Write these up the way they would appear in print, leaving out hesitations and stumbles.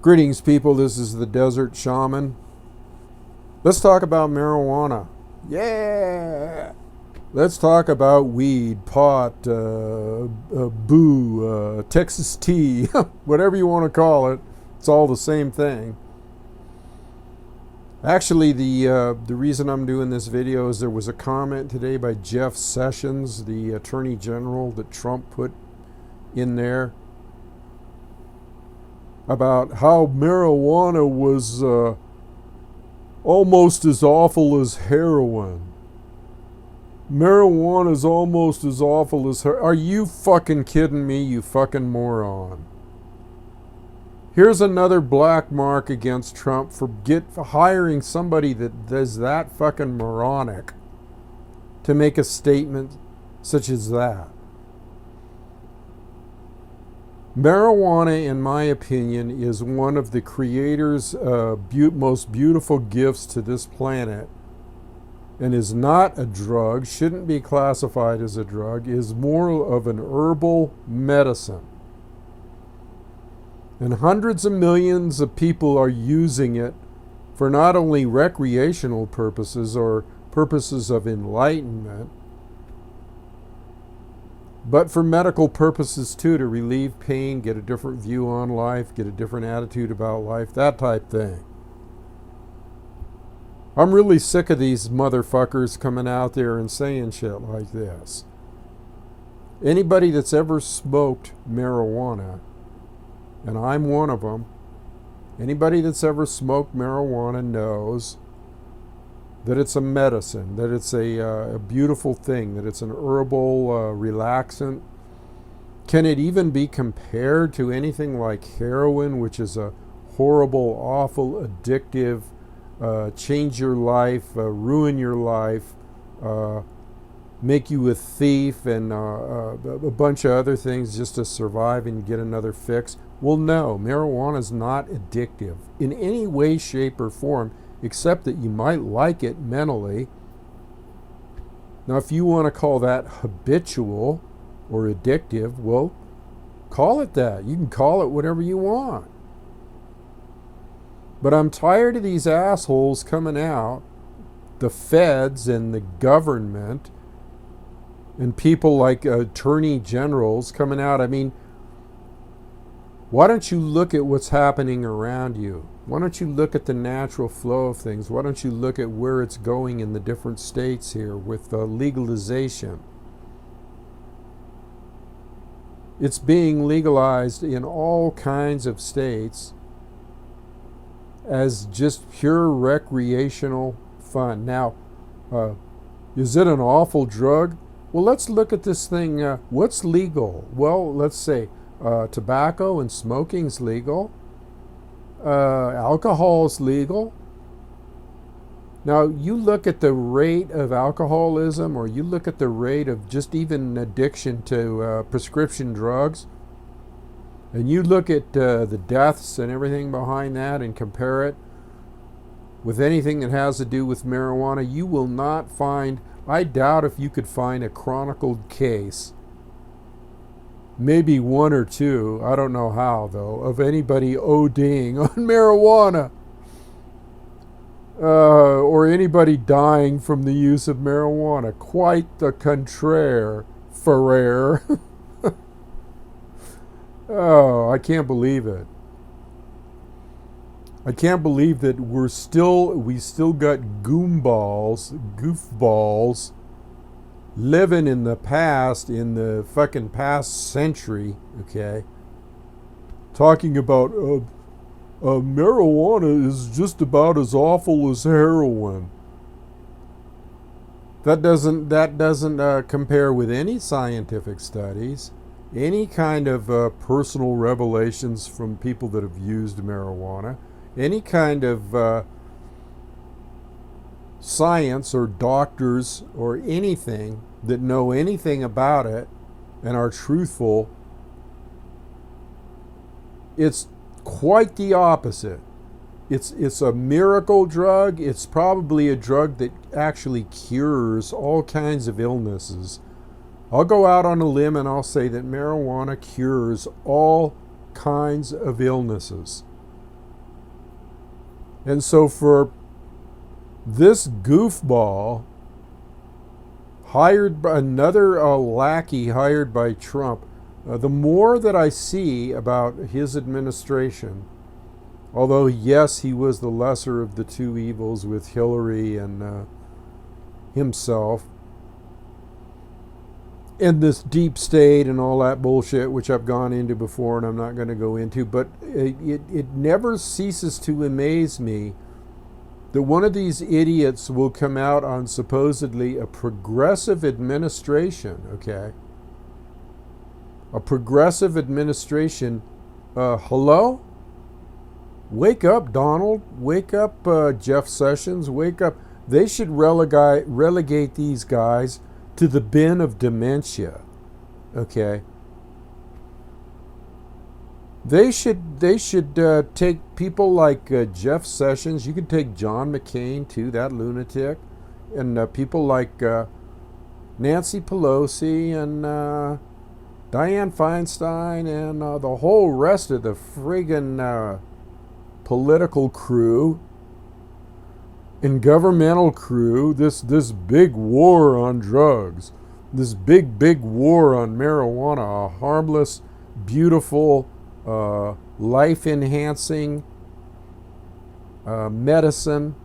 Greetings, people. This is the Desert Shaman. Let's talk about marijuana. Yeah! Let's talk about weed, pot, boo, Texas tea, whatever you want to call it. It's all the same thing. Actually, the reason I'm doing this video is there was a comment today by Jeff Sessions, the Attorney General that Trump put in there, about how marijuana was almost as awful as heroin. Marijuana is almost as awful as heroin. Are you fucking kidding me, you fucking moron? Here's another black mark against Trump for hiring somebody that is that fucking moronic to make a statement such as that. Marijuana, in my opinion, is one of the Creator's most beautiful gifts to this planet, and is not a drug, shouldn't be classified as a drug, is more of an herbal medicine. And hundreds of millions of people are using it for not only recreational purposes or purposes of enlightenment, but for medical purposes too, to relieve pain, get a different view on life, get a different attitude about life, that type thing. I'm really sick of these motherfuckers coming out there and saying shit like this. Anybody that's ever smoked marijuana, and I'm one of them, anybody that's ever smoked marijuana knows that it's a medicine, that it's a beautiful thing, that it's an herbal relaxant. Can it even be compared to anything like heroin, which is a horrible, awful, addictive, change your life, ruin your life, make you a thief, and a bunch of other things just to survive and get another fix? Well, no, marijuana is not addictive in any way, shape, or form, except that you might like it mentally. Now, if you want to call that habitual or addictive, well, call it that. You can call it whatever you want. But I'm tired of these assholes coming out, the feds and the government, and people like attorney generals coming out. I mean, why don't you look at what's happening around you? Why don't you look at the natural flow of things? Why don't you look at where it's going in the different states here with legalization? It's being legalized in all kinds of states as just pure recreational fun. Now, is it an awful drug? Well, let's look at this thing. What's legal? Well, let's say tobacco and smoking's legal. Alcohol is legal. Now, you look at the rate of alcoholism, or you look at the rate of just even addiction to prescription drugs, and you look at the deaths and everything behind that and compare it with anything that has to do with marijuana, you will not find, I doubt if you could find a chronicled case, maybe one or two, I don't know how though, of anybody ODing on marijuana, or anybody dying from the use of marijuana. Quite the contraire, Ferrer. Oh, I can't believe it. I can't believe that we still got goofballs living in the past, in the fucking past century, okay, talking about marijuana is just about as awful as heroin. That doesn't compare with any scientific studies, any kind of personal revelations from people that have used marijuana, any kind of science or doctors or anything that know anything about it and are truthful. It's quite the opposite. It's a miracle drug. It's probably a drug that actually cures all kinds of illnesses. I'll go out on a limb and I'll say that marijuana cures all kinds of illnesses. And so for this goofball, hired by another lackey hired by Trump, the more that I see about his administration, although yes, he was the lesser of the two evils with Hillary and himself, and this deep state and all that bullshit, which I've gone into before and I'm not going to go into, but it never ceases to amaze me that one of these idiots will come out on supposedly a progressive administration, okay? A progressive administration. Hello? Wake up, Donald. Wake up, Jeff Sessions. Wake up. They should relegate these guys to the bin of dementia, okay? They should take people like Jeff Sessions. You could take John McCain too, that lunatic, and people like Nancy Pelosi and Dianne Feinstein and the whole rest of the friggin' political crew and governmental crew. This big war on drugs, this big war on marijuana, a harmless, beautiful, life-enhancing medicine,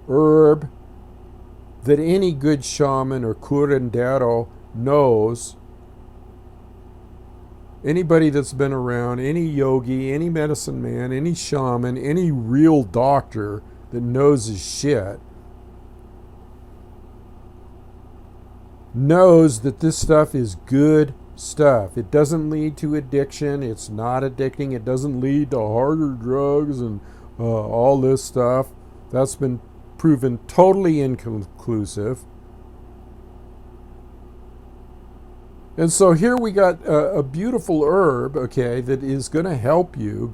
herb that any good shaman or curandero knows. Anybody that's been around, any yogi, any medicine man, any shaman, any real doctor that knows his shit knows that this stuff is good stuff. It doesn't lead to addiction. It's not addicting. It doesn't lead to harder drugs and all this stuff. That's been proven totally inconclusive. And so here we got a beautiful herb, okay, that is going to help you.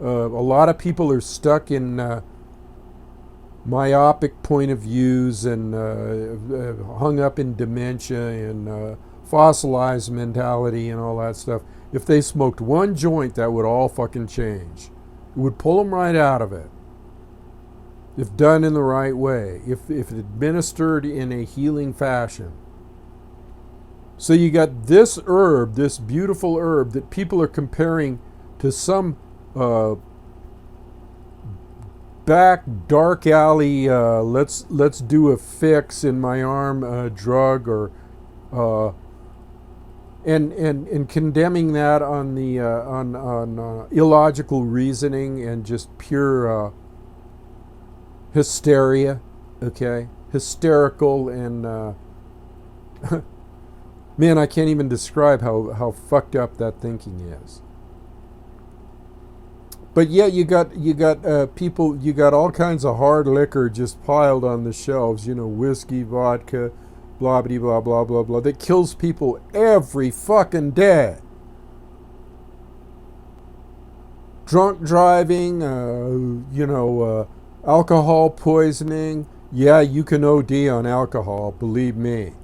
A lot of people are stuck in myopic point of views and hung up in dementia and fossilized mentality and all that stuff. If they smoked one joint, that would all fucking change. It would pull them right out of it. If done in the right way, if administered in a healing fashion. So you got this herb, this beautiful herb that people are comparing to some back dark alley, let's do a fix in my arm drug, or and condemning that on the on illogical reasoning and just pure hysteria, okay, hysterical and man, I can't even describe how fucked up that thinking is. But yeah, you got people, you got all kinds of hard liquor just piled on the shelves, you know, whiskey, vodka, blah blah blah blah blah blah, that kills people every fucking day. Drunk driving, alcohol poisoning. Yeah, you can OD on alcohol, believe me.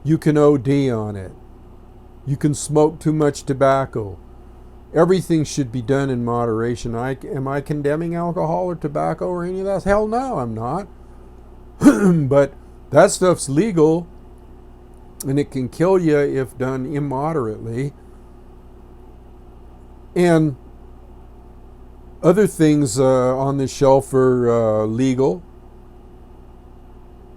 You can OD on it. You can smoke too much tobacco. Everything should be done in moderation. Am I condemning alcohol or tobacco or any of that? Hell no, I'm not. But that stuff's legal, and it can kill you if done immoderately. And other things on the shelf are legal.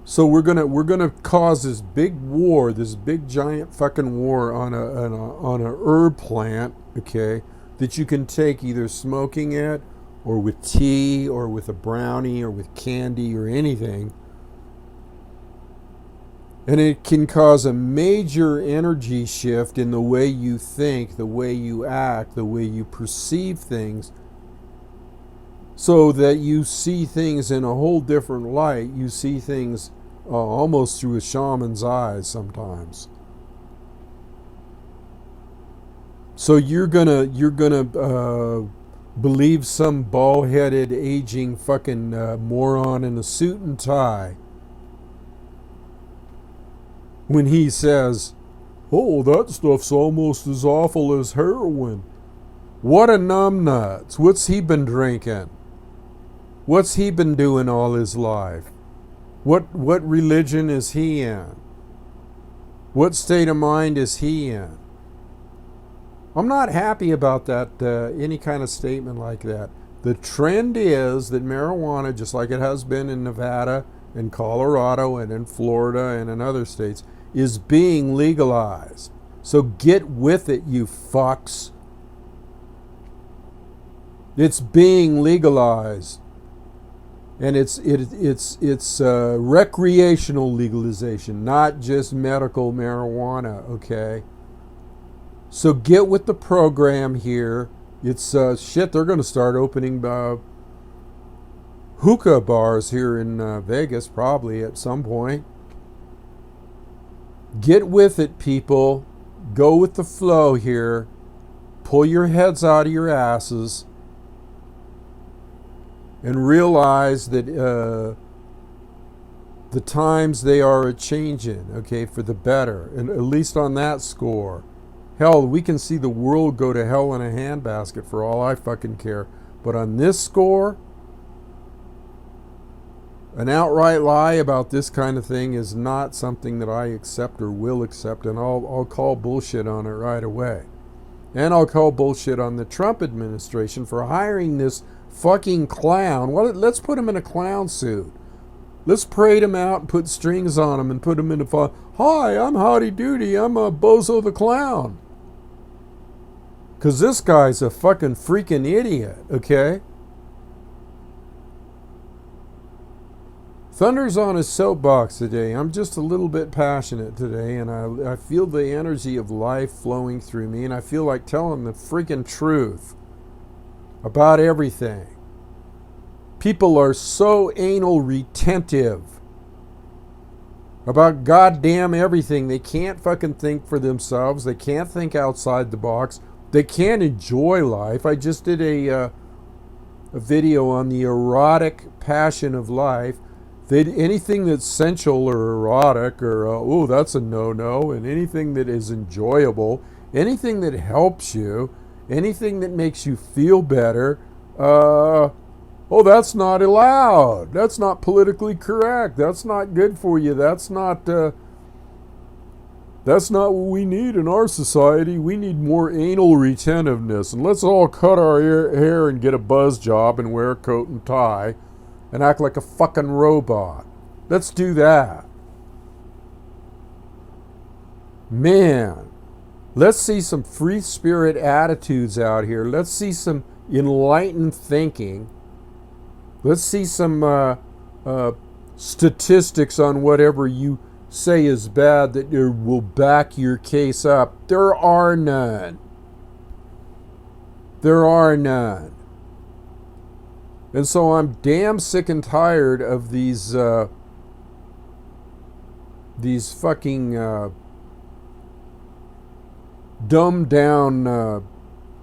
So we're gonna cause this big war, this big giant fucking war on a herb plant, okay, that you can take either smoking it or with tea or with a brownie or with candy or anything. And it can cause a major energy shift in the way you think, the way you act, the way you perceive things, so that you see things in a whole different light. You see things almost through a shaman's eyes sometimes. So you're gonna believe some bald-headed, aging fucking moron in a suit and tie when he says, "Oh, that stuff's almost as awful as heroin." What a numbnuts! What's he been drinking? What's he been doing all his life? What religion is he in? What state of mind is he in? I'm not happy about that, any kind of statement like that. The trend is that marijuana, just like it has been in Nevada and Colorado and in Florida and in other states, is being legalized. So get with it, you fucks. It's being legalized. And it's recreational legalization, not just medical marijuana, okay? So get with the program here. It's shit, they're going to start opening hookah bars here in Vegas probably at some point. Get with it, people. Go with the flow here. Pull your heads out of your asses and realize that the times they are a-changing, okay, for the better, and at least on that score. Hell, we can see the world go to hell in a handbasket for all I fucking care. But on this score, an outright lie about this kind of thing is not something that I accept or will accept, and I'll call bullshit on it right away. And I'll call bullshit on the Trump administration for hiring this fucking clown. Well, let's put him in a clown suit. Let's parade him out and put strings on him and put him in a hi, I'm Howdy Doody, I'm a Bozo the Clown. Because this guy's a fucking freaking idiot, okay? Thunder's on his soapbox today. I'm just a little bit passionate today, and I feel the energy of life flowing through me, and I feel like telling the freaking truth about everything. People are so anal retentive about goddamn everything. They can't fucking think for themselves. They can't think outside the box. They can't enjoy life. I just did a video on the erotic passion of life. Anything that's sensual or erotic or, oh, that's a no-no, and anything that is enjoyable, anything that helps you, anything that makes you feel better, oh, that's not allowed. That's not politically correct. That's not good for you. That's not what we need in our society. We need more anal retentiveness. And let's all cut our hair and get a buzz job and wear a coat and tie and act like a fucking robot. Let's do that. Man, let's see some free spirit attitudes out here. Let's see some enlightened thinking. Let's see some statistics on whatever you say is bad that will back your case up. There are none. There are none. And so I'm damn sick and tired of these fucking dumbed down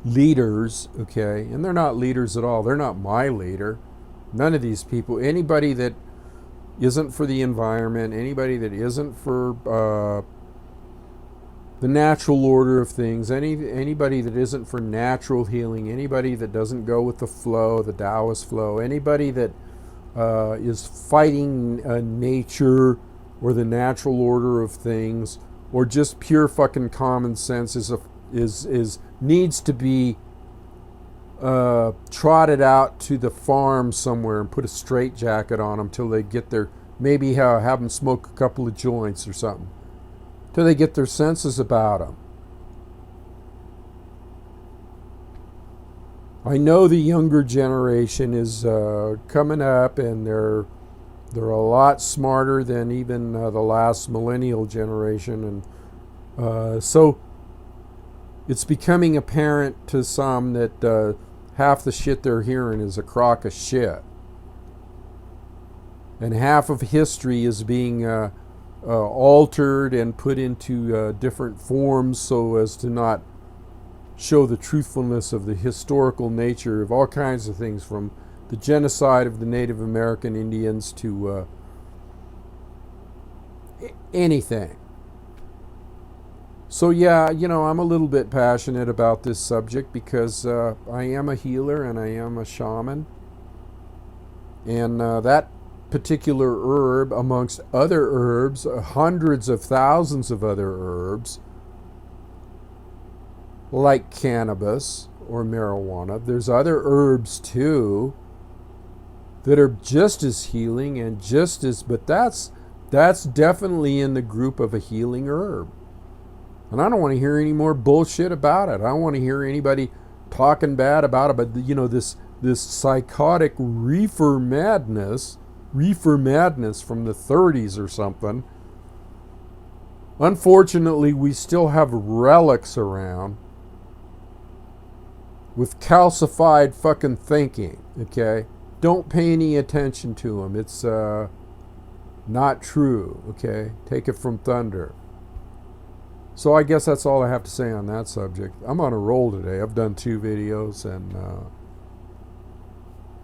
leaders, okay? And they're not leaders at all. They're not my leader. None of these people. Anybody that isn't for the environment, anybody that isn't for the natural order of things, anybody that isn't for natural healing, anybody that doesn't go with the flow, the Taoist flow, anybody that is fighting nature or the natural order of things, or just pure fucking common sense is needs to be trotted out to the farm somewhere and put a straitjacket on them till they get their, maybe have them smoke a couple of joints or something, till they get their senses about them. I know the younger generation is coming up, and they're a lot smarter than even the last millennial generation, and so it's becoming apparent to some that half the shit they're hearing is a crock of shit. And half of history is being altered and put into different forms so as to not show the truthfulness of the historical nature of all kinds of things, from the genocide of the Native American Indians to anything. So yeah, I'm a little bit passionate about this subject because I am a healer and I am a shaman. And that particular herb, amongst other herbs, hundreds of thousands of other herbs, like cannabis or marijuana, there's other herbs too that are just as healing and just as, but that's definitely in the group of a healing herb. And I don't want to hear any more bullshit about it. I don't want to hear anybody talking bad about it, but you know, this psychotic reefer madness from the 30s or something. Unfortunately, we still have relics around with calcified fucking thinking, okay? Don't pay any attention to them. It's not true, okay? Take it from thunder. So I guess that's all I have to say on that subject. I'm on a roll today. I've done 2 videos and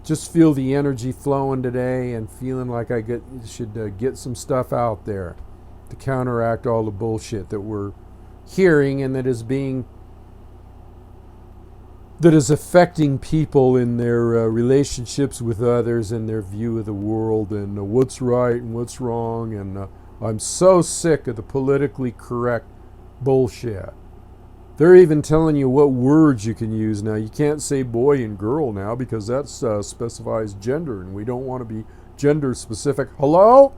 just feel the energy flowing today and feeling like I should get some stuff out there to counteract all the bullshit that we're hearing and that is affecting people in their relationships with others and their view of the world and what's right and what's wrong. And I'm so sick of the politically correct bullshit. They're even telling you what words you can use now. You can't say boy and girl now because that specifies gender, and we don't want to be gender specific. Hello?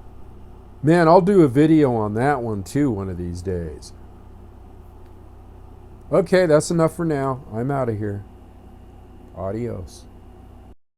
Man, I'll do a video on that one too one of these days. Okay, that's enough for now. I'm out of here. Adios.